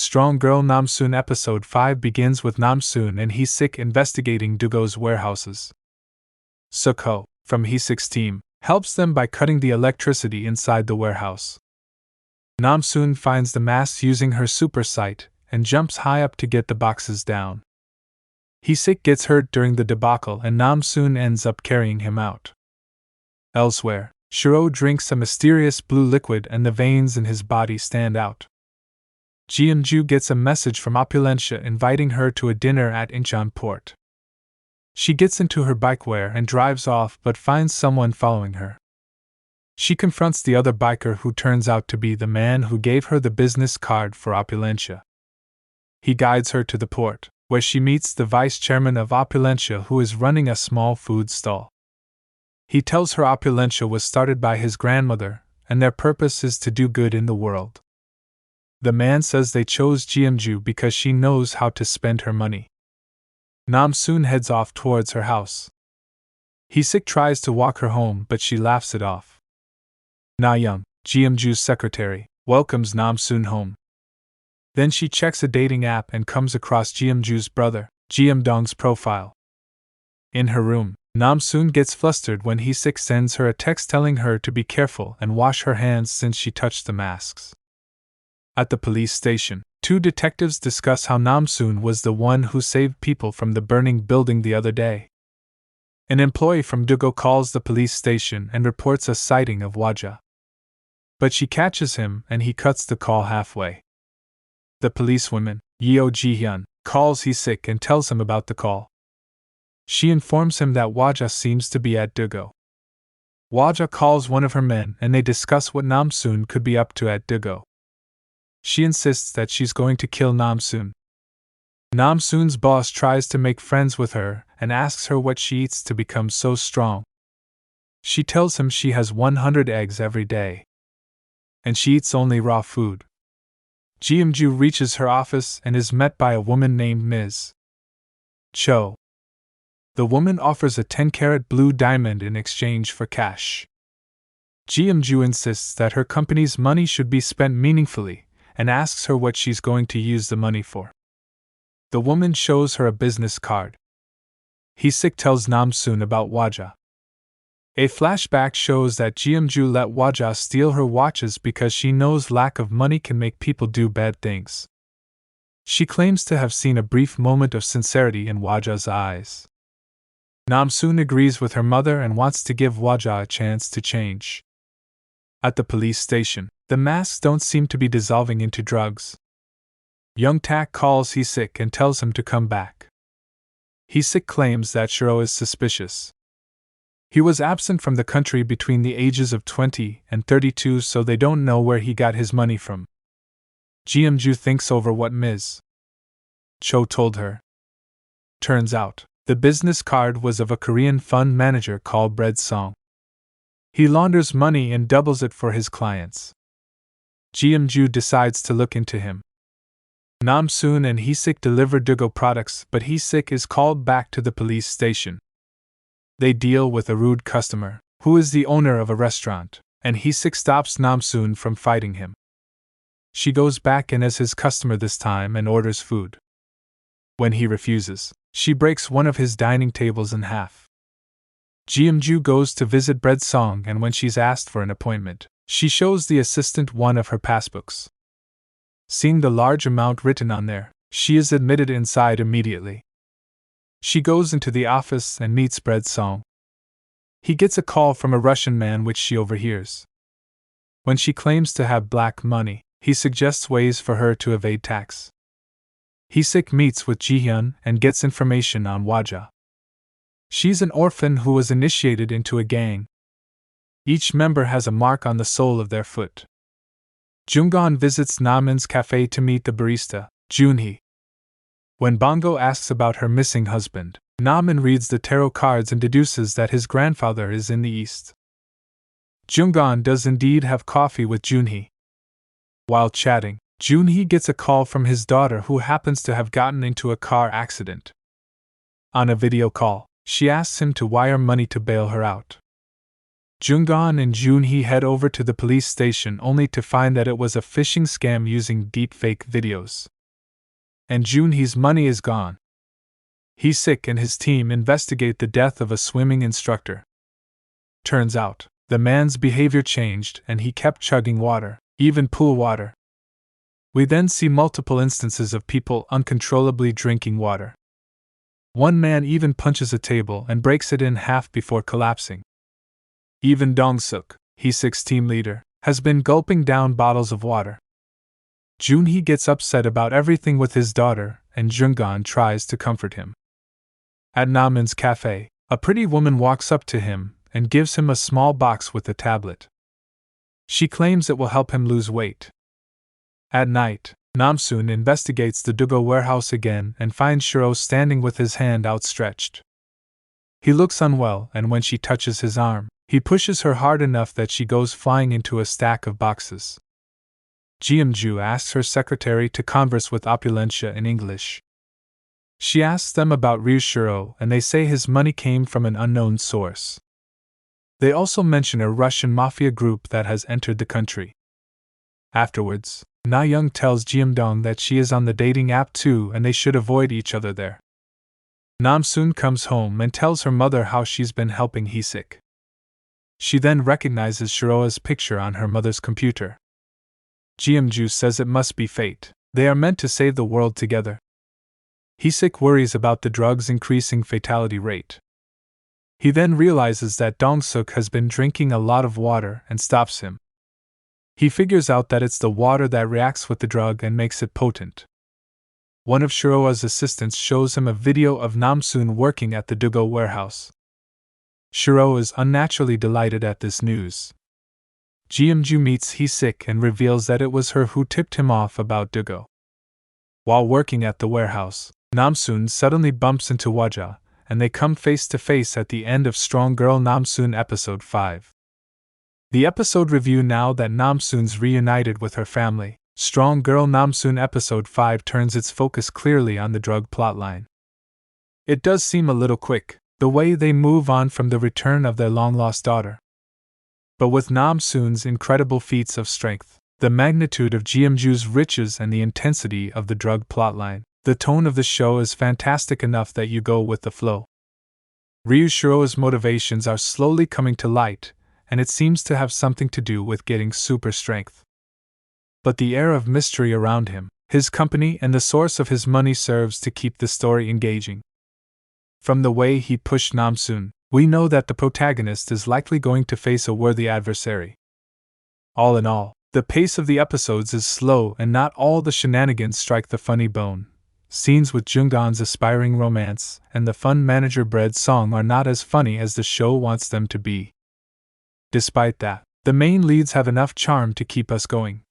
Strong Girl Namsoon Episode 5 begins with Namsoon and Hee-sik investigating Dugo's warehouses. Suk-ho, from Hee-sik's team, helps them by cutting the electricity inside the warehouse. Namsoon finds the mask using her super sight and jumps high up to get the boxes down. Hee-sik gets hurt during the debacle and Namsoon ends up carrying him out. Elsewhere, Shiro drinks a mysterious blue liquid and the veins in his body stand out. Jeonju gets a message from Opulentia inviting her to a dinner at Incheon Port. She gets into her bikeware and drives off but finds someone following her. She confronts the other biker who turns out to be the man who gave her the business card for Opulentia. He guides her to the port, where she meets the vice chairman of Opulentia who is running a small food stall. He tells her Opulentia was started by his grandmother, and their purpose is to do good in the world. The man says they chose Jeonju because she knows how to spend her money. Namsoon heads off towards her house. Hee-sik tries to walk her home but she laughs it off. Na-young, Jeonju's secretary, welcomes Namsoon home. Then she checks a dating app and comes across Jeonju's brother, Jeomdong's profile. In her room, Namsoon gets flustered when Hee-sik sends her a text telling her to be careful and wash her hands since she touched the masks. At the police station, two detectives discuss how Namsoon was the one who saved people from the burning building the other day. An employee from Dugo calls the police station and reports a sighting of Hwaja. But she catches him and he cuts the call halfway. The policewoman, Yeo Ji-hyun, calls Hee-sik and tells him about the call. She informs him that Hwaja seems to be at Dugo. Hwaja calls one of her men and they discuss what Namsoon could be up to at Dugo. She insists that she's going to kill Namsoon. Namsoon's boss tries to make friends with her and asks her what she eats to become so strong. She tells him she has 100 eggs every day. And she eats only raw food. Jeonju reaches her office and is met by a woman named Ms. Cho. The woman offers a 10-carat blue diamond in exchange for cash. Jeonju insists that her company's money should be spent meaningfully and asks her what she's going to use the money for. The woman shows her a business card. Hee-sik tells Namsoon about Hwaja. A flashback shows that Jeonju let Hwaja steal her watches because she knows lack of money can make people do bad things. She claims to have seen a brief moment of sincerity in Hwaja's eyes. Namsoon agrees with her mother and wants to give Hwaja a chance to change. At the police station, the masks don't seem to be dissolving into drugs. Young Tak calls Hee-sik and tells him to come back. Hee-sik claims that Shiro is suspicious. He was absent from the country between the ages of 20 and 32, so they don't know where he got his money from. Jeonju thinks over what Ms. Cho told her. Turns out, the business card was of a Korean fund manager called Bread Song. He launders money and doubles it for his clients. Jeonju decides to look into him. Namsoon and Hee-sik deliver Dugo products, but Hee-sik is called back to the police station. They deal with a rude customer, who is the owner of a restaurant, and Hee-sik stops Namsoon from fighting him. She goes back in as his customer this time and orders food. When he refuses, she breaks one of his dining tables in half. Jeonju goes to visit Bread Song, and when she's asked for an appointment, she shows the assistant one of her passbooks. Seeing the large amount written on there, she is admitted inside immediately. She goes into the office and meets Bread Song. He gets a call from a Russian man which she overhears. When she claims to have black money, he suggests ways for her to evade tax. Hee-sik meets with Ji-hyun and gets information on Hwaja. She's an orphan who was initiated into a gang. Each member has a mark on the sole of their foot. Jungon visits Namin's cafe to meet the barista, Junhee. When Bongo asks about her missing husband, Namin reads the tarot cards and deduces that his grandfather is in the east. Jungon does indeed have coffee with Junhee. While chatting, Junhee gets a call from his daughter who happens to have gotten into a car accident. On a video call, she asks him to wire money to bail her out. Jungan and Junhee head over to the police station only to find that it was a phishing scam using deepfake videos. And Junhee's money is gone. Hee-sik and his team investigate the death of a swimming instructor. Turns out, the man's behavior changed and he kept chugging water, even pool water. We then see multiple instances of people uncontrollably drinking water. One man even punches a table and breaks it in half before collapsing. Even Dong-suk, Hee-sik's team leader, has been gulping down bottles of water. Junhee gets upset about everything with his daughter, and Jungan tries to comfort him. At Namin's cafe, a pretty woman walks up to him and gives him a small box with a tablet. She claims it will help him lose weight. At night, Namsoon investigates the Dugo warehouse again and finds Shiro standing with his hand outstretched. He looks unwell, and when she touches his arm, he pushes her hard enough that she goes flying into a stack of boxes. Jeomju asks her secretary to converse with Opulentia in English. She asks them about Ryushiro, and they say his money came from an unknown source. They also mention a Russian mafia group that has entered the country. Afterwards, Na-young tells Jeomdong that she is on the dating app too and they should avoid each other there. Namsoon comes home and tells her mother how she's been helping Hee-sik. She then recognizes Shiroa's picture on her mother's computer. Jeomju says it must be fate. They are meant to save the world together. Hee-sik worries about the drug's increasing fatality rate. He then realizes that Dong-suk has been drinking a lot of water and stops him. He figures out that it's the water that reacts with the drug and makes it potent. One of Shiroa's assistants shows him a video of Namsoon working at the Dugo warehouse. Shiro is unnaturally delighted at this news. Jeomju meets Hee-sik and reveals that it was her who tipped him off about Dugo. While working at the warehouse, Namsoon suddenly bumps into Hwaja, and they come face to face at the end of Strong Girl Namsoon Episode 5. The episode review. Now that Namsoon's reunited with her family, Strong Girl Namsoon Episode 5 turns its focus clearly on the drug plotline. It does seem a little quick, the way they move on from the return of their long-lost daughter. But with Namsoon's incredible feats of strength, the magnitude of Jeomju's riches and the intensity of the drug plotline, the tone of the show is fantastic enough that you go with the flow. Ryushiro's motivations are slowly coming to light, and it seems to have something to do with getting super strength. But the air of mystery around him, his company, and the source of his money serves to keep the story engaging. From the way he pushed Namsoon, we know that the protagonist is likely going to face a worthy adversary. All in all, the pace of the episodes is slow and not all the shenanigans strike the funny bone. Scenes with Jungan's aspiring romance and the fun manager bread song are not as funny as the show wants them to be. Despite that, the main leads have enough charm to keep us going.